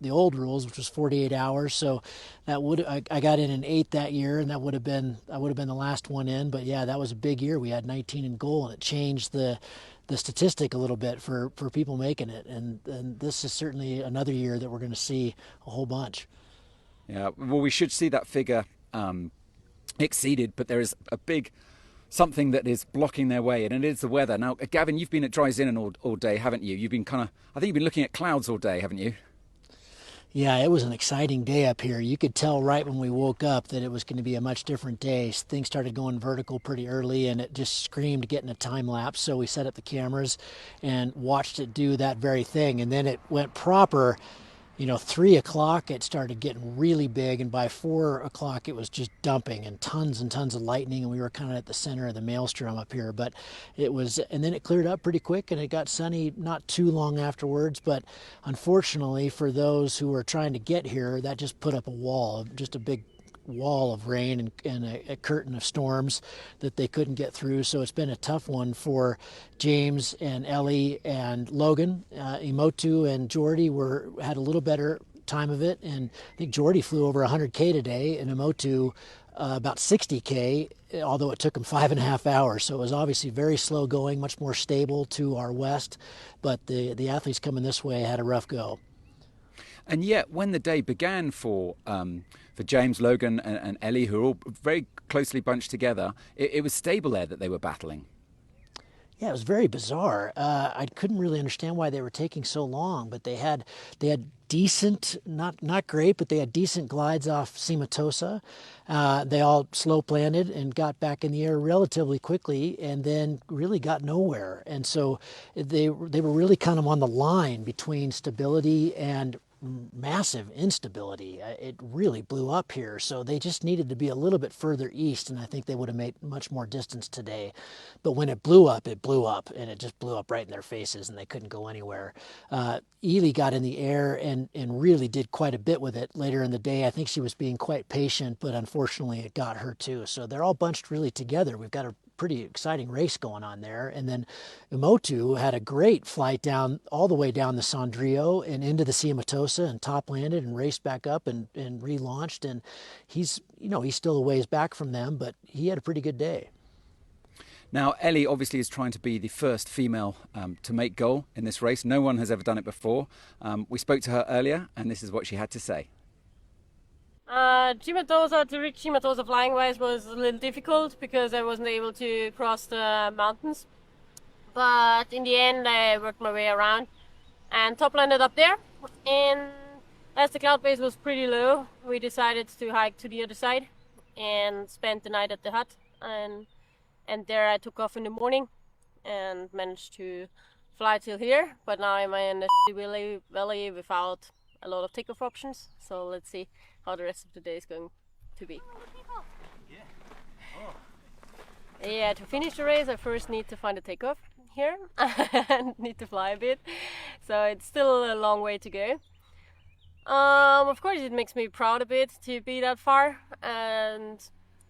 the old rules, which was 48 hours. So that I got in 8th that year, and I would have been the last one in. But yeah, that was a big year. We had 19 in goal, and it changed the statistic a little bit for people making it. And this is certainly another year that we're going to see a whole bunch. Yeah, well, we should see that figure exceeded, but there is a big something that is blocking their way, and it is the weather. Now, Gavin, you've been at Dry Zinnon all day, haven't you? You've been I think you've been looking at clouds all day, haven't you? Yeah, it was an exciting day up here. You could tell right when we woke up that it was going to be a much different day. Things started going vertical pretty early, and it just screamed getting a time lapse. So we set up the cameras and watched it do that very thing. And then it went proper. 3 o'clock, it started getting really big, and by 4 o'clock, it was just dumping and tons of lightning, and we were kind of at the center of the maelstrom up here. But and then it cleared up pretty quick, and it got sunny not too long afterwards. But unfortunately, for those who were trying to get here, that just put up a wall, just a big wall of rain and a curtain of storms that they couldn't get through. So it's been a tough one for James and Ellie and Logan. Emotu and Jordy had a little better time of it, and I think Jordy flew over 100K today, and Emotu about 60K, although it took him 5.5 hours. So it was obviously very slow going, much more stable to our west, but the athletes coming this way had a rough go. And yet, when the day began for James, Logan, and Ellie, who are all very closely bunched together, it was stable there that they were battling. Yeah, it was very bizarre. I couldn't really understand why they were taking so long, but they had decent, not great, but they had decent glides off Cimatosa. They all slow planted and got back in the air relatively quickly, and then really got nowhere. And so they were really kind of on the line between stability and massive instability. It really blew up here, so they just needed to be a little bit further east, and I think they would have made much more distance today. But when it blew up, and it just blew up right in their faces, and they couldn't go anywhere. Ely got in the air and really did quite a bit with it later in the day. I think she was being quite patient, but unfortunately it got her too. So they're all bunched really together. We've got a pretty exciting race going on there. And then Emotu had a great flight down all the way down the Sondrio and into the Cimatosa and top landed and raced back up and relaunched. And he's still a ways back from them, but he had a pretty good day. Now, Ellie obviously is trying to be the first female to make goal in this race. No one has ever done it before. We spoke to her earlier, and this is what she had to say. To reach Cimatosa flying-wise was a little difficult because I wasn't able to cross the mountains. But in the end, I worked my way around and top landed up there. And as the cloud base was pretty low, we decided to hike to the other side and spent the night at the hut. And there I took off in the morning and managed to fly till here. But now I'm in the valley without a lot of takeoff options. So let's see how the rest of the day is going to be. Yeah, to finish the race I first need to find a takeoff here and need to fly a bit, so it's still a long way to go. Of course it makes me proud a bit to be that far, and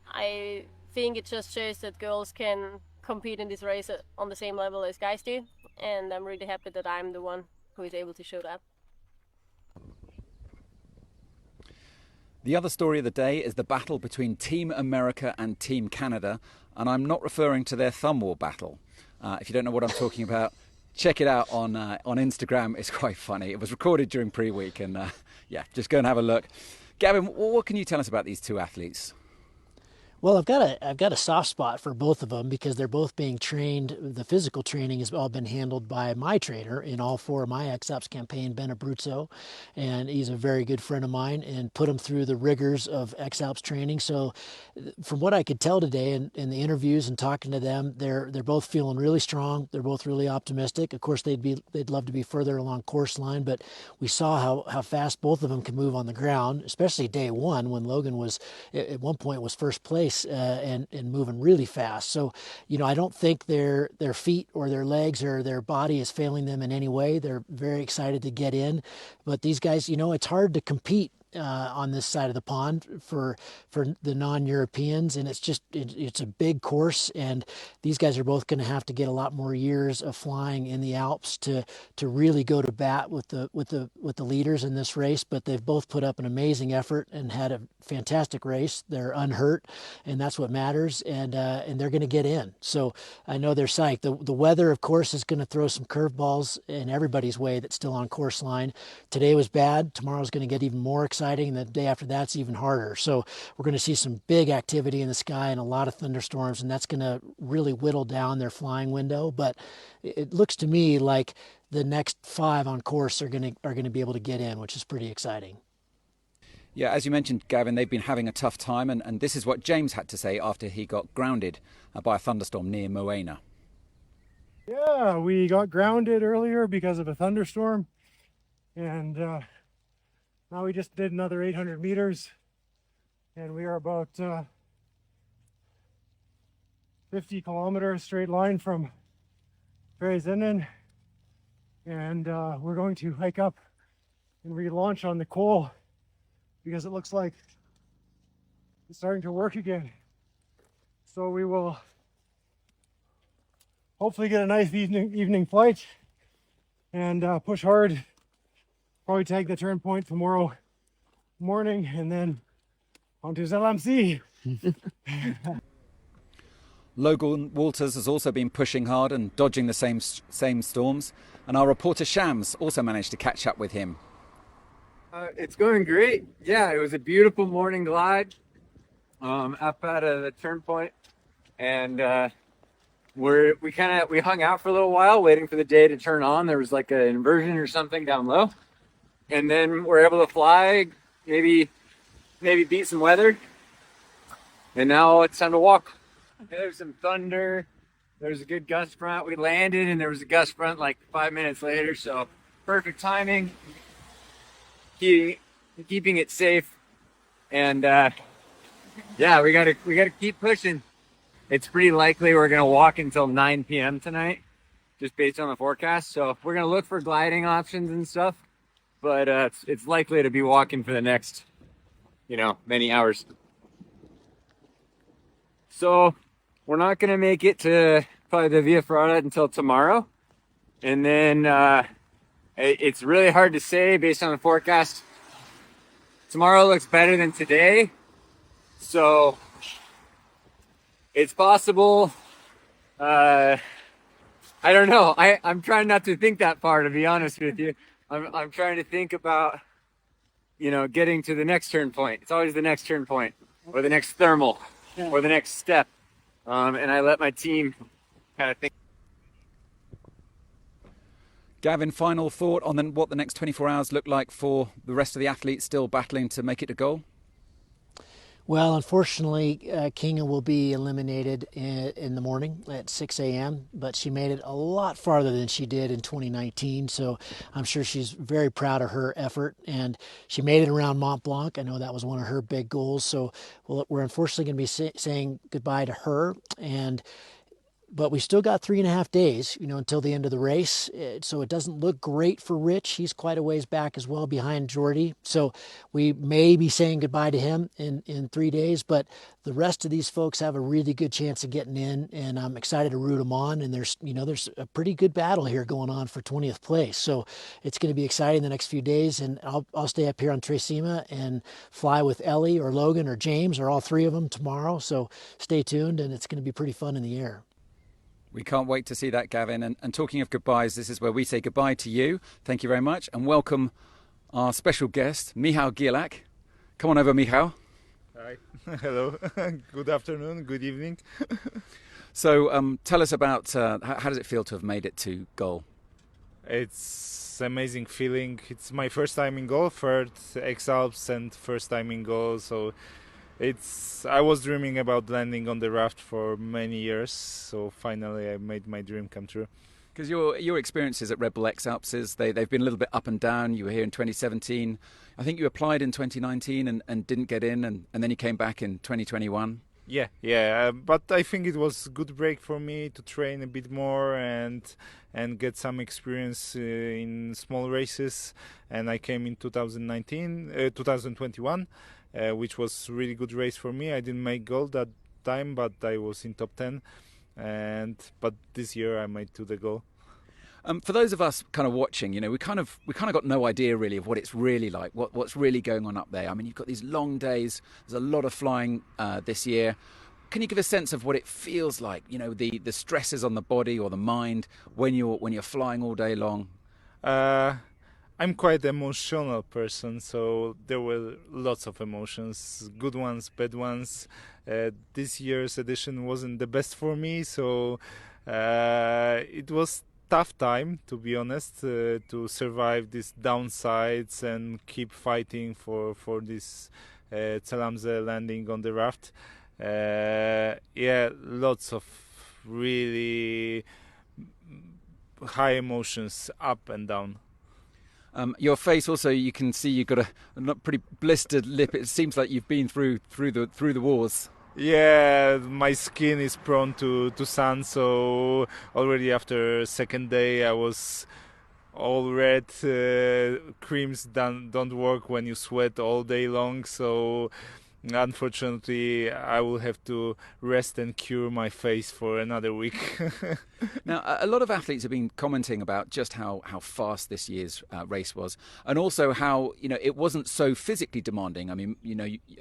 I think it just shows that girls can compete in this race on the same level as guys do, and I'm really happy that I'm the one who is able to show that. The other story of the day is the battle between Team America and Team Canada, and I'm not referring to their thumb war battle. If you don't know what I'm talking about, check it out on Instagram. It's quite funny. It was recorded during pre-week, and just go and have a look. Gavin, what can you tell us about these two athletes? Well, I've got a soft spot for both of them because they're both being trained. The physical training has all been handled by my trainer in all 4 of my X-Alps campaign, Ben Abruzzo, and he's a very good friend of mine and put them through the rigors of X-Alps training. So from what I could tell today in the interviews and talking to them, they're both feeling really strong. They're both really optimistic. Of course, they'd love to be further along course line, but we saw how fast both of them can move on the ground, especially day one when Logan was at one point was first place. And moving really fast. So, I don't think their feet or their legs or their body is failing them in any way. They're very excited to get in. But these guys, it's hard to compete on this side of the pond for the non-Europeans, and it's a big course, and these guys are both going to have to get a lot more years of flying in the Alps to really go to bat with the leaders in this race. But they've both put up an amazing effort and had a fantastic race. They're unhurt, and that's what matters, and they're going to get in. So I know they're psyched. The weather, of course, is going to throw some curveballs in everybody's way that's still on course line. Today was bad. Tomorrow's going to get even more exciting, and the day after that's even harder. So we're going to see some big activity in the sky and a lot of thunderstorms, and that's going to really whittle down their flying window. But it looks to me like the next 5 on course are going to be able to get in, which is pretty exciting. Yeah, as you mentioned, Gavin, they've been having a tough time, and this is what James had to say after he got grounded by a thunderstorm near Moena. Yeah, we got grounded earlier because of a thunderstorm, and now we just did another 800 meters, and we are about 50 kilometers straight line from Dresden, and we're going to hike up and relaunch on the Col because it looks like it's starting to work again. So we will hopefully get a nice evening flight and push hard. Probably tag the turn point tomorrow morning and then on to Zell. Logan Walters has also been pushing hard and dodging the same storms, and our reporter Shams also managed to catch up with him. It's going great. Yeah, it was a beautiful morning glide up out of the turn point, and we hung out for a little while waiting for the day to turn on. There was like an inversion or something down low, and then we're able to fly, maybe beat some weather, and now it's time to walk. There's some thunder. There's a good gust front. We landed and there was a gust front like 5 minutes later, so perfect timing. Keeping it safe, and yeah, we gotta keep pushing. It's pretty likely we're gonna walk until 9 p.m. tonight, just based on the forecast. So we're gonna look for gliding options and stuff, but it's likely to be walking for the next, many hours. So we're not gonna make it to probably the Via Ferrata until tomorrow, and then it's really hard to say based on the forecast. Tomorrow looks better than today, so it's possible. I don't know. I'm trying not to think that far, to be honest with you. I'm trying to think about, getting to the next turn point. It's always the next turn point, or the next thermal, or the next step. And I let my team kind of think. Gavin, final thought on what the next 24 hours look like for the rest of the athletes still battling to make it to goal? Well, unfortunately, Kinga will be eliminated in the morning at 6 a.m., but she made it a lot farther than she did in 2019, so I'm sure she's very proud of her effort, and she made it around Mont Blanc. I know that was one of her big goals, so we're unfortunately going to be saying goodbye to her, but we still got 3.5 days, until the end of the race. So it doesn't look great for Rich. He's quite a ways back as well behind Jordy. So we may be saying goodbye to him in 3 days, but the rest of these folks have a really good chance of getting in, and I'm excited to root them on. And there's a pretty good battle here going on for 20th place. So it's going to be exciting the next few days, and I'll stay up here on Tresima and fly with Ellie or Logan or James or all 3 of them tomorrow. So stay tuned, and it's going to be pretty fun in the air. We can't wait to see that, Gavin. And talking of goodbyes, this is where we say goodbye to you. Thank you very much. And welcome our special guest, Michał Gielak. Come on over, Michał. Hi. Hello. Good afternoon. Good evening. So tell us about how does it feel to have made it to goal? It's an amazing feeling. It's my first time in goal, third X-Alps and first time in goal. So I was dreaming about landing on the raft for many years, so finally I made my dream come true. Because your experiences at Red Bull X-Alps, they've been a little bit up and down. You were here in 2017. I think you applied in 2019 and didn't get in, and then you came back in 2021. Yeah. But I think it was a good break for me to train a bit more and get some experience in small races. And I came in 2021, which was really good race for me. I didn't make gold that time, but I was in top 10. But this year I made to the goal. For those of us kind of watching, we kind of got no idea really of what it's really like, what's really going on up there. I mean, you've got these long days. There's a lot of flying this year. Can you give a sense of what it feels like? The stresses on the body or the mind when you're flying all day long. I'm quite emotional person, so there were lots of emotions, good ones, bad ones. This year's edition wasn't the best for me, so it was tough time, to be honest, to survive these downsides and keep fighting for this Celamze landing on the raft. Lots of really high emotions up and down. Your face also, you can see you've got a pretty blistered lip. It seems like you've been through the wars. Yeah, my skin is prone to sun, so already after second day I was all red. Creams don't work when you sweat all day long, so unfortunately I will have to rest and cure my face for another week. Now, a lot of athletes have been commenting about just how fast this year's race was, and also how it wasn't so physically demanding. I mean,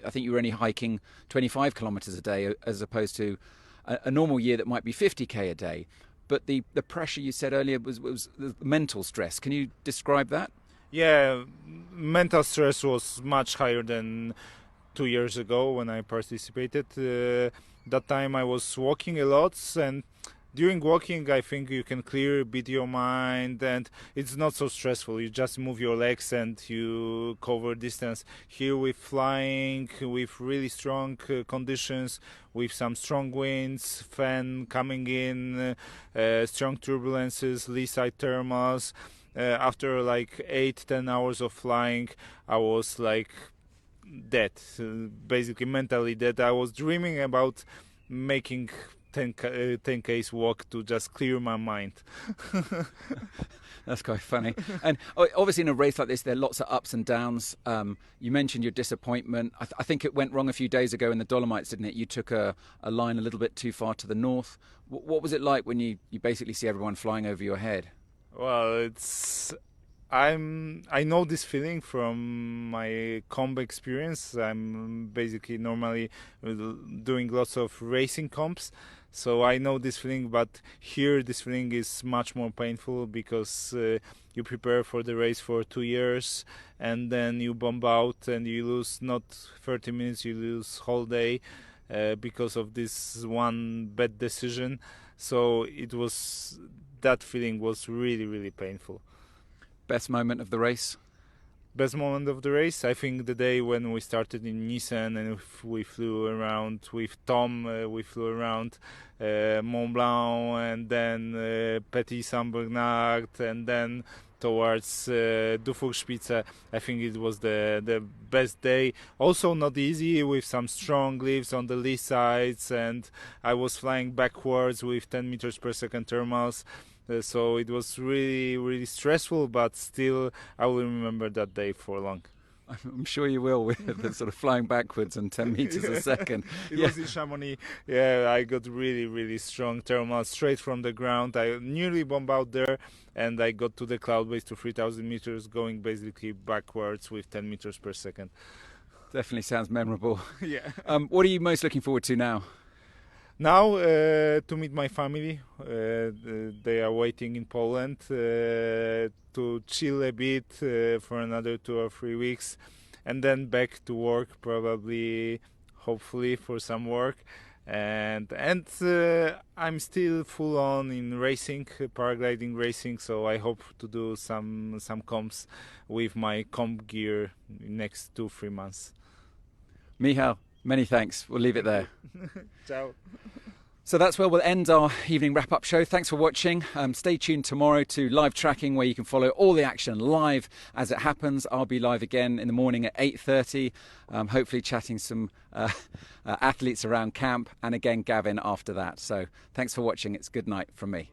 I think you were only hiking 25 kilometers a day as opposed to a normal year that might be 50k a day. But the pressure you said earlier was the mental stress. Can you describe that? Yeah, mental stress was much higher than 2 years ago when I participated. That time I was walking a lot, and during walking I think you can clear a bit your mind and it's not so stressful. You just move your legs and you cover distance. Here with flying, with really strong conditions, with some strong winds, fan coming in, strong turbulences, lee side thermals, after like 8-10 hours of flying I was like dead, basically mentally dead. I was dreaming about making 10k's walk to just clear my mind. That's quite funny. And obviously in a race like this there are lots of ups and downs. You mentioned your disappointment. I think it went wrong a few days ago in the Dolomites, didn't it? You took a line a little bit too far to the north. What was it like when you basically see everyone flying over your head? Well, I know this feeling from my comp experience. I'm basically normally doing lots of racing comps, so I know this feeling. But here, this feeling is much more painful because you prepare for the race for 2 years, and then you bomb out and you lose not 30 minutes, you lose whole day because of this one bad decision. So that feeling was really, really painful. Best moment of the race? Best moment of the race, I think the day when we started in Nissen and we flew around with Tom, we flew around Mont Blanc and then Petit Saint Bernard and then towards Dufourspitze. I think it was the best day. Also not easy with some strong lifts on the lee sides, and I was flying backwards with 10 meters per second thermals. So it was really, really stressful, but still I will remember that day for long. I'm sure you will, with the sort of flying backwards and 10 meters a second. It was in Chamonix. Yeah, I got really, really strong thermals straight from the ground. I nearly bombed out there, and I got to the cloud base to 3,000 meters, going basically backwards with 10 meters per second. Definitely sounds memorable. Yeah. What are you most looking forward to now? Now to meet my family. They are waiting in Poland to chill a bit for another 2 or 3 weeks, and then back to work, probably, hopefully for some work. And I'm still full on in racing, paragliding racing, so I hope to do some comps with my comp gear in next 2-3 months. Michał, many thanks. We'll leave it there. Ciao. So that's where we'll end our evening wrap-up show. Thanks for watching. Stay tuned tomorrow to live tracking, where you can follow all the action live as it happens. I'll be live again in the morning at 8:30, hopefully chatting some athletes around camp, and again Gavin after that. So thanks for watching. It's good night from me.